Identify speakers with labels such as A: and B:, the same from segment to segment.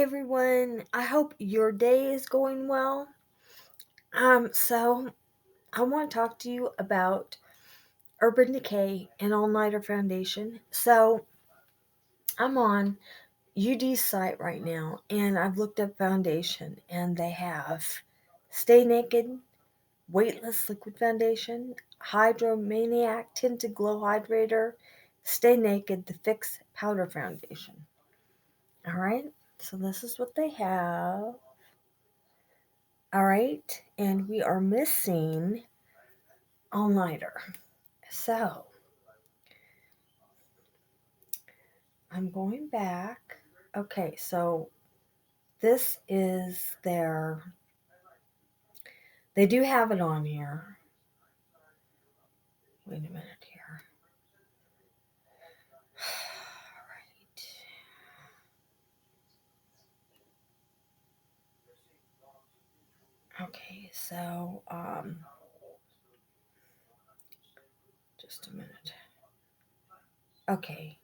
A: everyone. I hope your day is going well. So I want to talk to you about Urban Decay and All Nighter Foundation. So I'm on UD's site right now and I've looked up foundation and they have Stay Naked, Weightless Liquid Foundation, Hydromaniac Tinted Glow Hydrator, Stay Naked, the Fix Powder Foundation. Alright, so this is what they have. Alright, and we are missing All Nighter. So I'm going back. Okay, so this is they do have it on here. Wait a minute here. Alright. Okay, so, just a minute. Okay,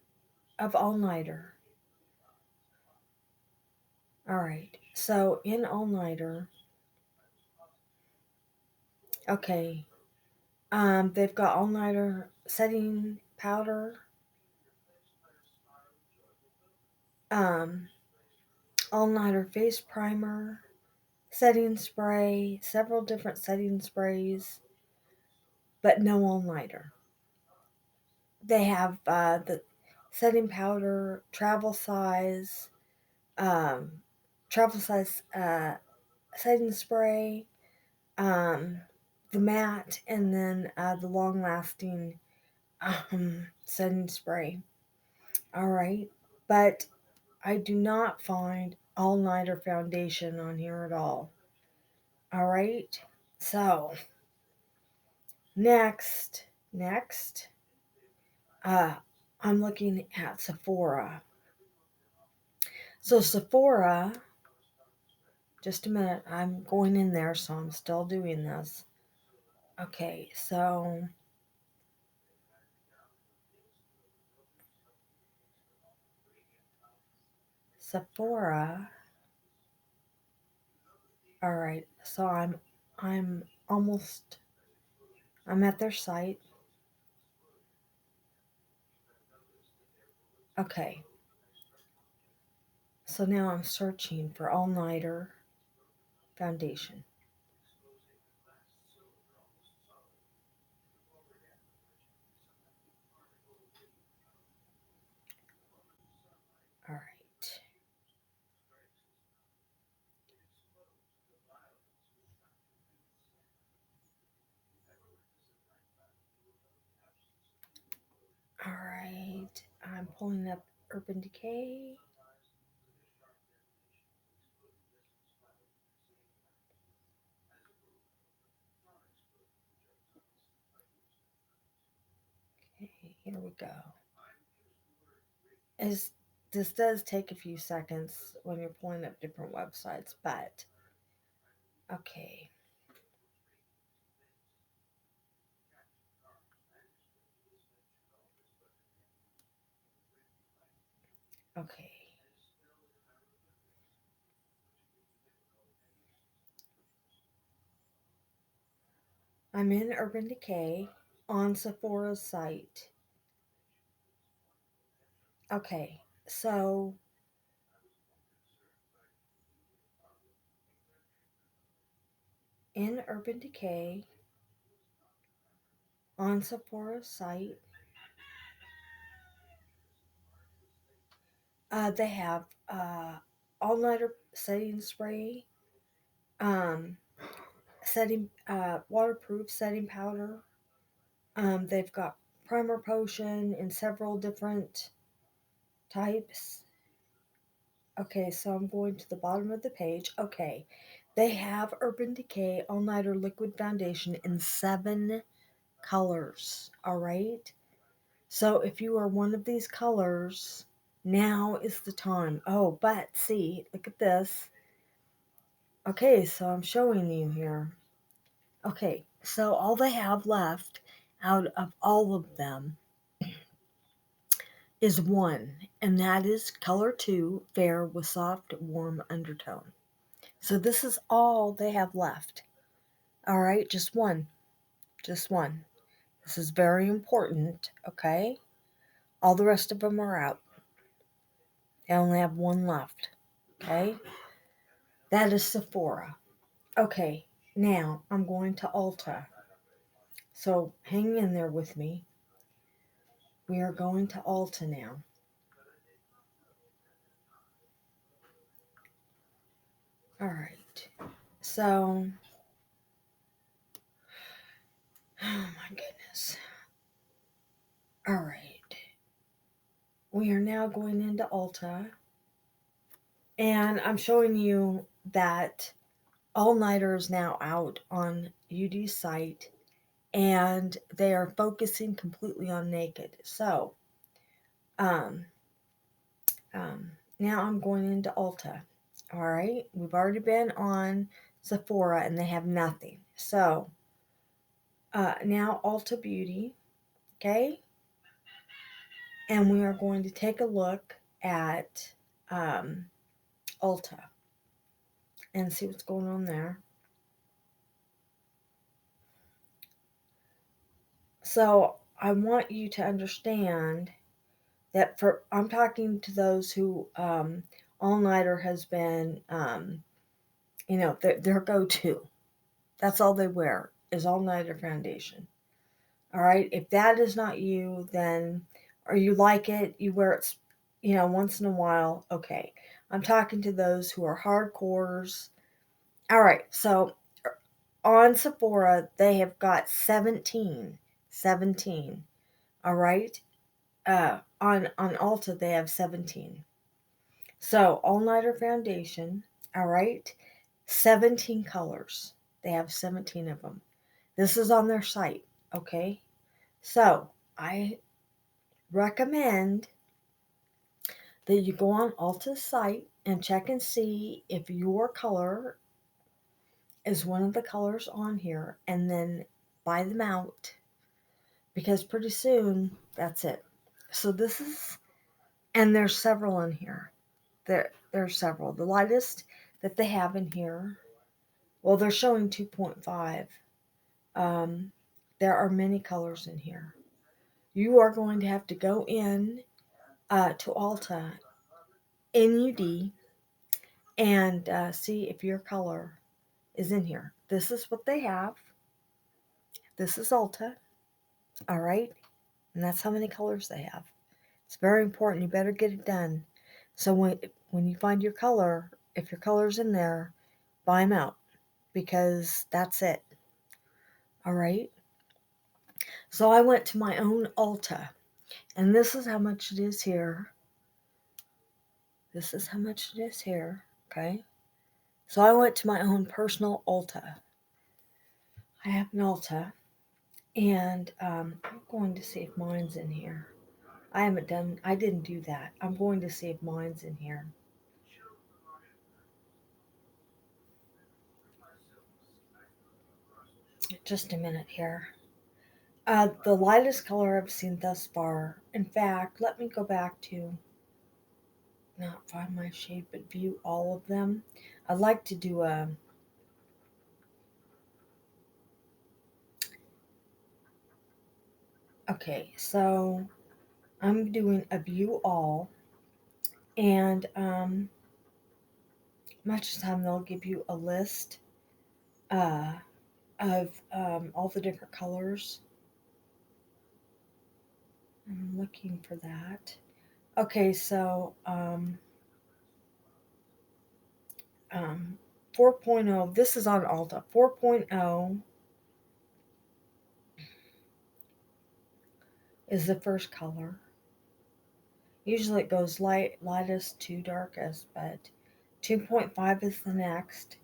A: of All Nighter. Alright, so in All Nighter, okay, they've got All Nighter setting powder, All Nighter face primer, setting spray, several different setting sprays, but no All Nighter. They have the setting powder, travel size setting spray, the matte, and then the long lasting setting spray. All right, but I do not find All Nighter foundation on here at all. All right, so next, I'm looking at Sephora. So Sephora, just a minute, I'm going in there, so I'm still doing this. Okay, so Sephora. All right, so I'm almost I'm at their site. Okay. So now I'm searching for All Nighter foundation. All right. All right. I'm pulling up Urban Decay. Okay, here we go. As this does take a few seconds when you're pulling up different websites, but okay. Okay. I'm in Urban Decay on Sephora's site. Okay, so in Urban Decay on Sephora's site, they have all nighter setting spray, um, setting waterproof setting powder. They've got primer potion in several different types. Okay, so I'm going to the bottom of the page. Okay, they have Urban Decay All Nighter Liquid Foundation in 7 colors. All right. So if you are one of these colors, now is the time. Oh, but see, look at this. Okay, so I'm showing you here. Okay, so all they have left out of all of them is one, and that is color 2, fair with soft, warm undertone. So this is all they have left. All right, just one. Just one. This is very important, okay? All the rest of them are out. They only have one left, okay? That is Sephora. Okay, now I'm going to Ulta. So hang in there with me. We are going to Ulta now. All right. So, oh my goodness. All right. We are now going into Ulta. And I'm showing you that All Nighter is now out on UD's site. And they are focusing completely on naked. So, um, now I'm going into Ulta. All right. We've already been on Sephora and they have nothing. So, now Ulta Beauty. Okay. And we are going to take a look at Ulta and see what's going on there. So I want you to understand that I'm talking to those who All Nighter has been, their go-to. That's all they wear is All Nighter foundation. All right. If that is not you, then, or you like it, you wear it, once in a while. Okay. I'm talking to those who are hardcores. All right. So on Sephora, they have got 17. All right. On Ulta, they have 17. So All Nighter foundation. All right. 17 colors. They have 17 of them. This is on their site. Okay. So I recommend that you go on Ulta's site and check and see if your color is one of the colors on here, and then buy them out, because pretty soon that's it. So this is, and there's several in here. There's several. The lightest that they have in here, well, they're showing 2.5. There are many colors in here. You are going to have to go in to Ulta NUD and see if your color is in here. This is what they have. This is Ulta. All right. And that's how many colors they have. It's very important. You better get it done. So when you find your color, if your color's in there, buy them out, because that's it. All right. So I went to my own Ulta, and this is how much it is here. This is how much it is here. Okay. So I went to my own personal Ulta. I have an Ulta, and I'm going to see if mine's in here. I didn't do that. I'm going to see if mine's in here. Just a minute here. The lightest color I've seen thus far. In fact, let me go back to not find my shade, but view all of them. I'd like to do a okay, so I'm doing a view all, and much of the time they'll give you a list uh, of all the different colors. I'm looking for that. Okay, so um, 4.0, this is on Ulta. 4.0 is the first color. Usually it goes lightest to darkest, but 2.5 is the next.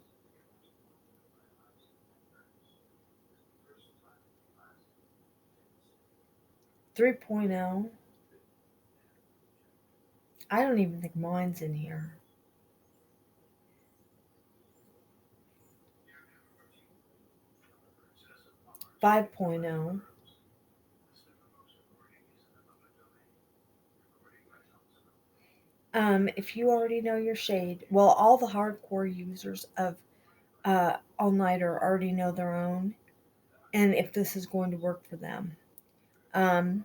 A: 3.0, I don't even think mine's in here. 5.0, If you already know your shade, well, all the hardcore users of All Nighter already know their own, and if this is going to work for them. Um,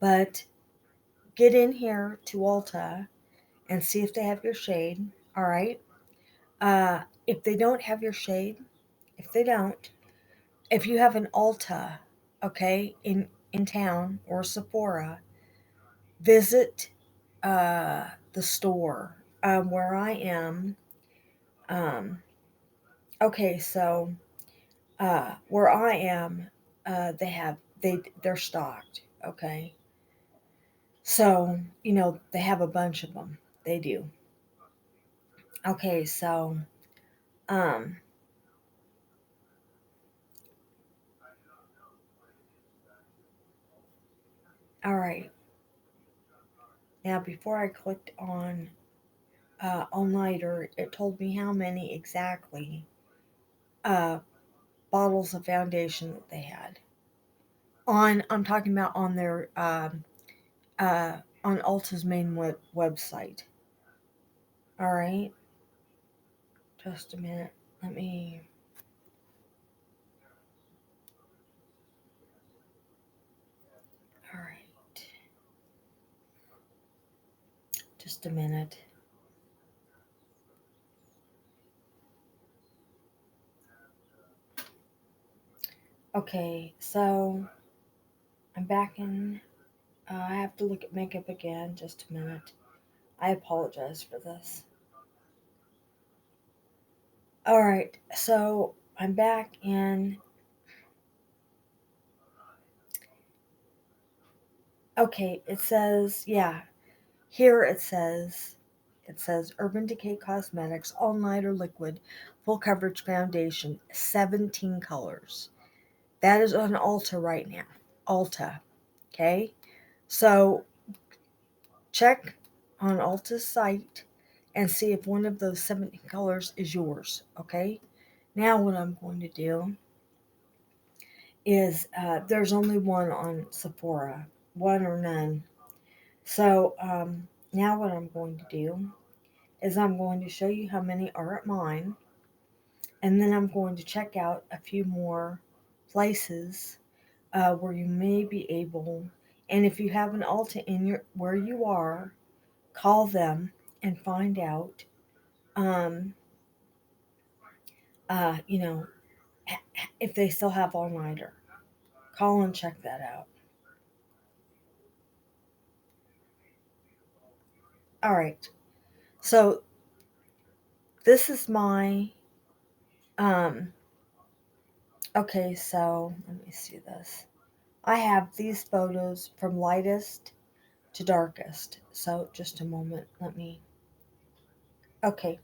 A: but get in here to Ulta and see if they have your shade. All right. If they don't have your shade, if they don't, if you have an Ulta, okay, in town or Sephora, visit the store where I am. Um, okay, so where I am, they're stocked. Okay, so they have a bunch of them. They do. Okay, so um, all right. Now before I clicked on all nighter, it told me how many exactly uh, bottles of foundation that they had. I'm talking about on their uh, on Ulta's main website. All right, just a minute. Let me. All right, just a minute. Okay, so I'm back in. I have to look at makeup again. Just a minute. I apologize for this. All right, so I'm back in. Okay, it says, yeah, here it says Urban Decay Cosmetics All Nighter Liquid Full Coverage Foundation, 17 colors. That is on Ulta right now. Ulta. Okay? So check on Ulta's site and see if one of those 17 colors is yours. Okay? Now what I'm going to do is there's only one on Sephora, one or none. So now what I'm going to do is I'm going to show you how many are at mine, and then I'm going to check out a few more places where you may be able. And if you have an Ulta in your where you are, call them and find out. Um, you know, if they still have all nighter, call and check that out. All right. So this is my um. Okay, so let me see this. I have these photos from lightest to darkest. So just a moment, let me. Okay,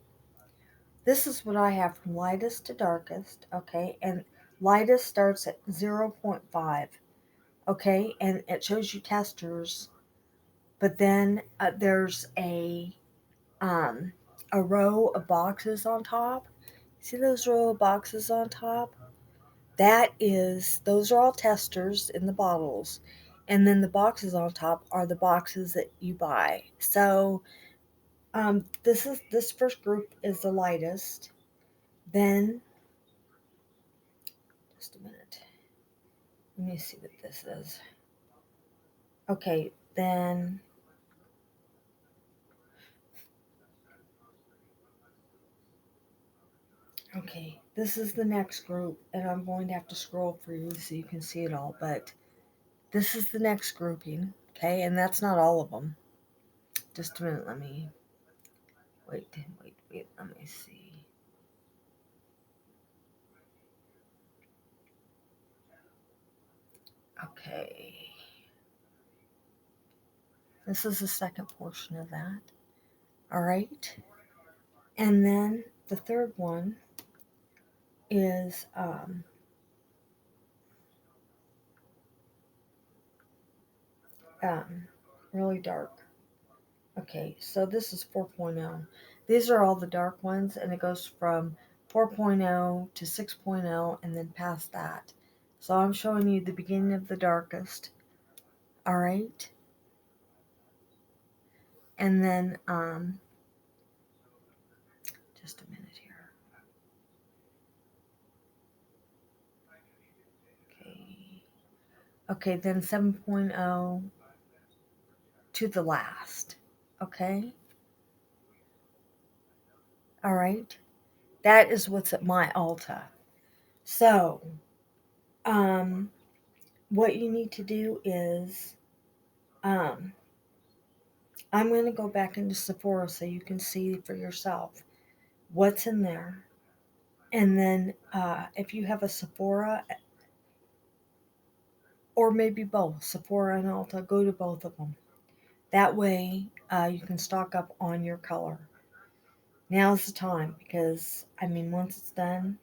A: this is what I have from lightest to darkest. Okay, and lightest starts at zero point 0.5. Okay, and it shows you testers, but then there's um, a row of boxes on top. See those row of boxes on top? Those are all testers in the bottles. And then the boxes on top are the boxes that you buy. So this first group is the lightest. Then just a minute. Let me see what this is. Okay, then okay, this is the next group, and I'm going to have to scroll for you so you can see it all. But this is the next grouping. Okay, and that's not all of them. Just a minute. Let me wait. Let me see. Okay. This is the second portion of that. All right. And then the third one is um, really dark. Okay, so this is 4.0. These are all the dark ones, and it goes from 4.0 to 6.0 and then past that. So I'm showing you the beginning of the darkest. All right. And then, just a minute here. Okay, then 7.0 to the last. Okay? All right? That is what's at my Ulta. So, um, what you need to do is, um, I'm going to go back into Sephora so you can see for yourself what's in there. And then, if you have a Sephora, or maybe both, Sephora and Ulta, go to both of them. That way, you can stock up on your color. Now's the time because, I mean, once it's done,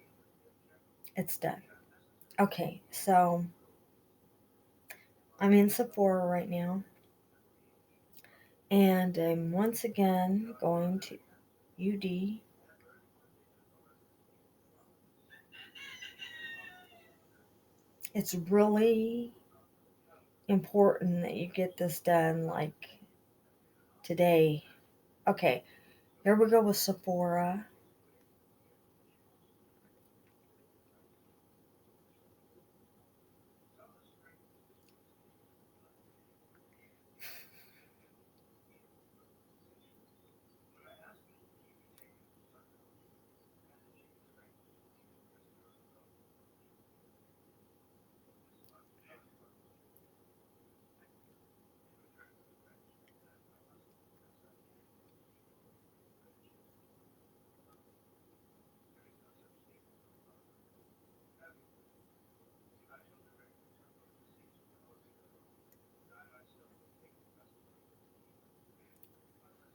A: it's done. Okay, so I'm in Sephora right now, and I'm once again going to UD. It's really important that you get this done like today. Okay, here we go with Sephora.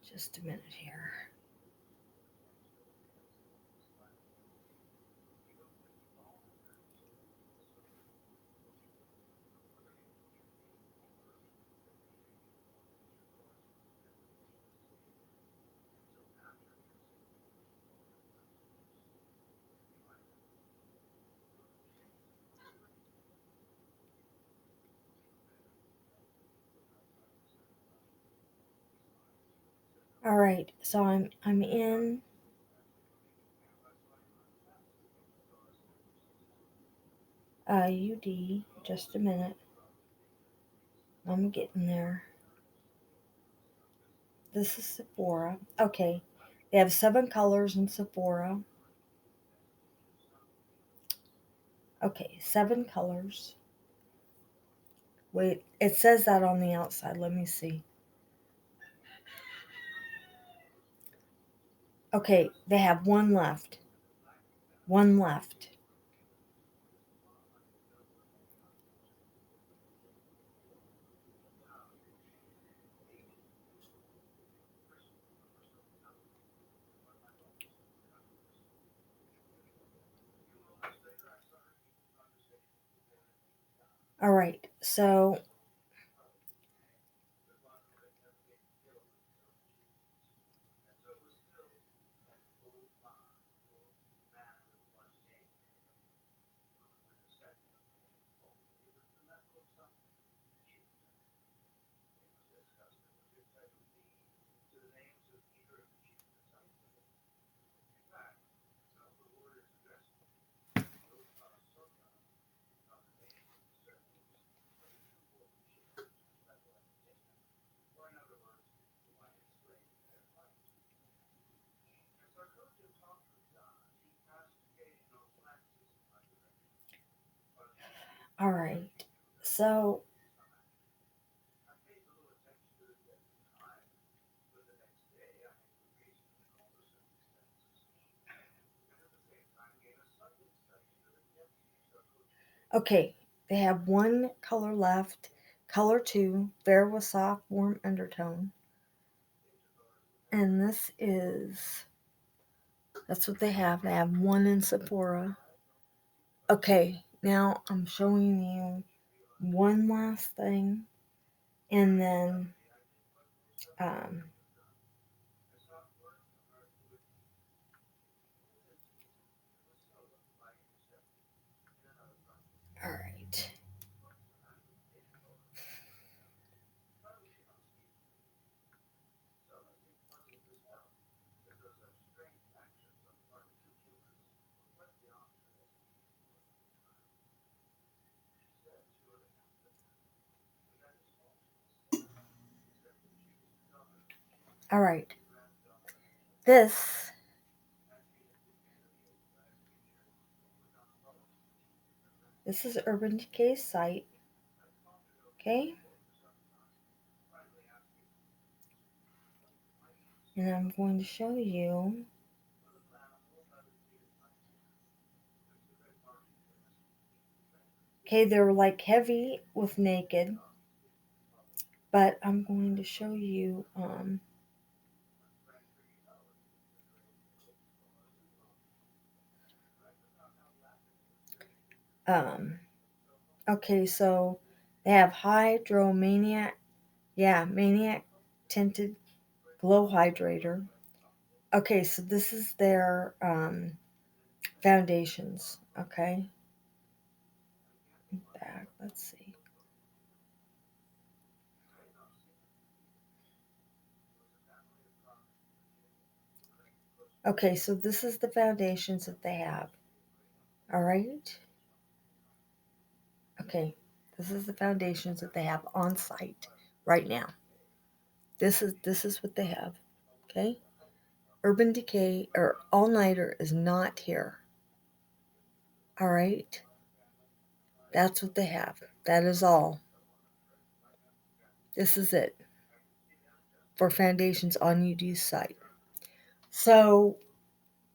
A: Just a minute here. All right, so I'm in UD. Just a minute. I'm getting there. This is Sephora. Okay, they have 7 colors in Sephora. Okay, 7 colors. Wait, it says that on the outside. Let me see. Okay, they have one left. One left. All right, so all right. So okay, they have one color left. Color 2, fair with soft, warm undertone. And this is, that's what they have. They have one in Sephora. Okay, now I'm showing you one last thing. And then, um, all right. All right. This is Urban Decay's site. Okay. And I'm going to show you. Okay, they're like heavy with naked, but I'm going to show you um okay, so they have Hydromaniac, Maniac Tinted Glow Hydrator. Okay, so this is their foundations. Okay, back. Let's see. Okay, so this is the foundations that they have. All right. Okay, this is the foundations that they have on site right now. This is what they have. Okay, Urban Decay or All Nighter is not here. All right, that's what they have. That is all. This is it for foundations on UD's site. So,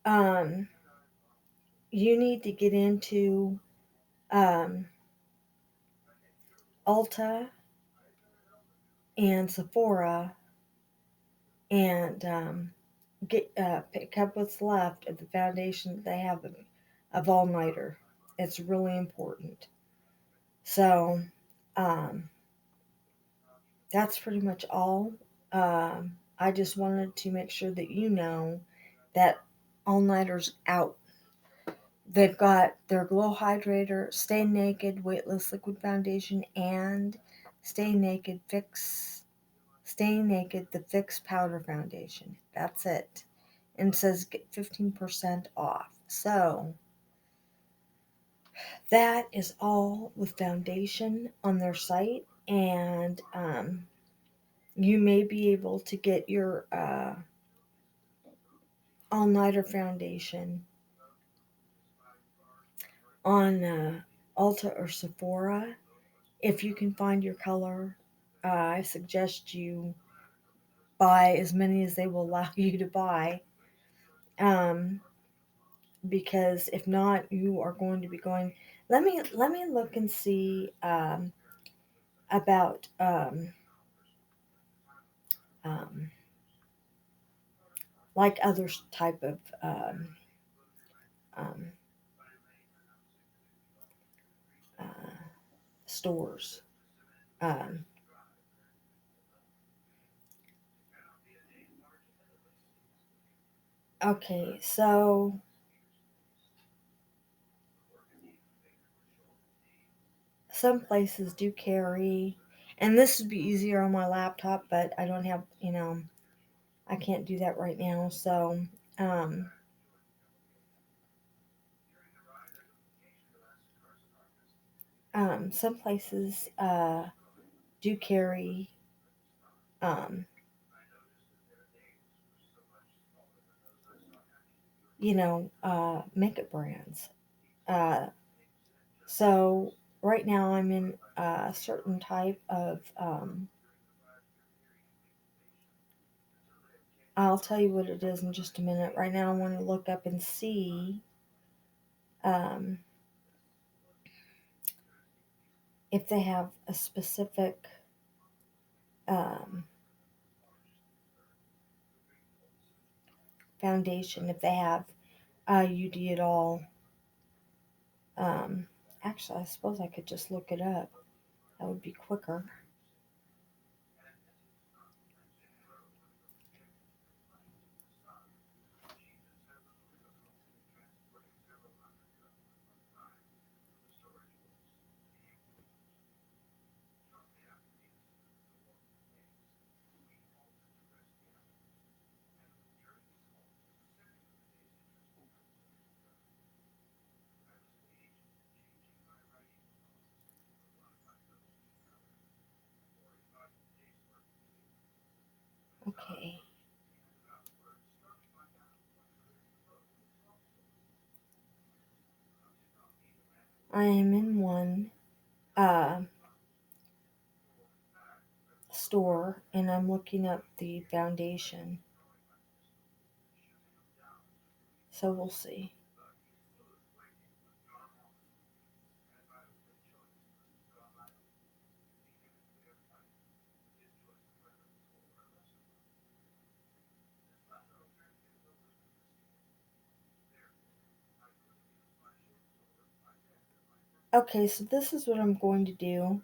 A: um, you need to get into um, Ulta and Sephora and pick up what's left of the foundation that they have of All Nighter. It's really important. So, um, that's pretty much all. I just wanted to make sure that you know that All Nighter's out. They've got their Glow Hydrator, Stay Naked Weightless Liquid Foundation, and Stay Naked the Fix Powder Foundation. That's it. And it says get 15% off. So that is all with foundation on their site. And you may be able to get your All Nighter Foundation on Ulta or Sephora. If you can find your color, I suggest you buy as many as they will allow you to buy. Um, because if not, you are going to be going. Let me look and see about um, like other type of um, uh, stores. Um, okay, so some places do carry, and this would be easier on my laptop, but I don't have, I can't do that right now. So, um, some places do carry, um, makeup brands. Uh, so right now I'm in a certain type of, I'll tell you what it is in just a minute. Right now I want to look up and see um, if they have a specific um, foundation, if they have UD at all. Um, Actually, I suppose I could just look it up. That would be quicker. Okay. I am in one uh, store and I'm looking up the foundation. So we'll see. Okay, so this is what I'm going to do.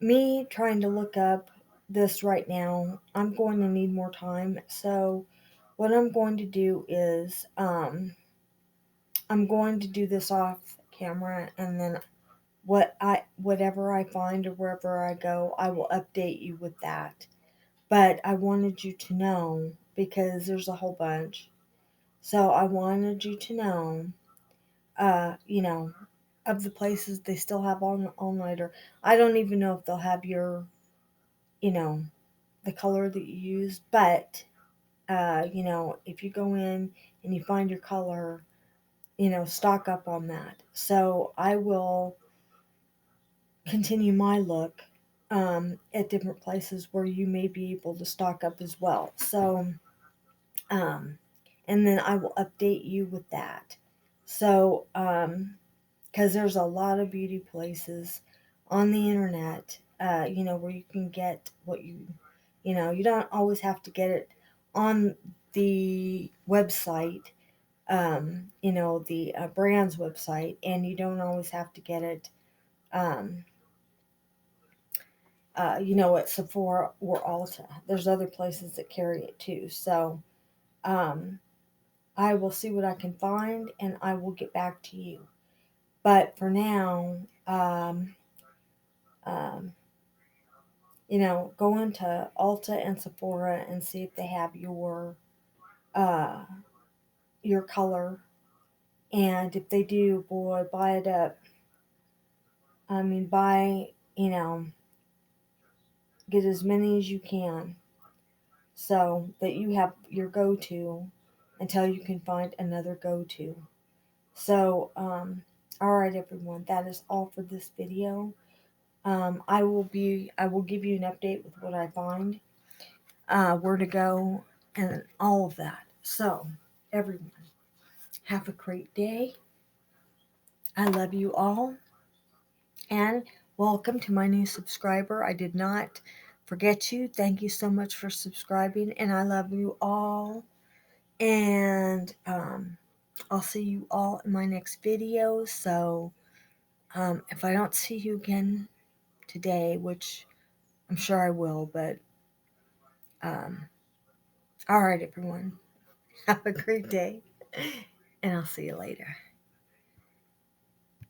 A: Me trying to look up this right now, I'm going to need more time. So what I'm going to do is I'm going to do this off camera, and then whatever I find or wherever I go, I will update you with that. But I wanted you to know because there's a whole bunch. So I wanted you to know, you know, of the places they still have all nighter. I don't even know if they'll have your, you know, the color that you use, but if you go in and you find your color, stock up on that. So I will continue my look at different places where you may be able to stock up as well. So, and then I will update you with that. So, because there's a lot of beauty places on the internet, where you can get what you don't always have to get it on the website, the brand's website, and you don't always have to get it, um, at Sephora or Ulta. There's other places that carry it too. So, um, I will see what I can find and I will get back to you. But for now, um, go into Ulta and Sephora and see if they have uh, your color. And if they do, boy, buy it up. I mean, get as many as you can so that you have your go to until you can find another go to. So, all right, everyone, that is all for this video. I will give you an update with what I find, where to go, and all of that. So, everyone, have a great day. I love you all, and welcome to my new subscriber. I did not forget you. Thank you so much for subscribing, and I love you all. And I'll see you all in my next video. So, if I don't see you again today, which I'm sure I will, but um, all right, everyone, have a great day, and I'll see you later.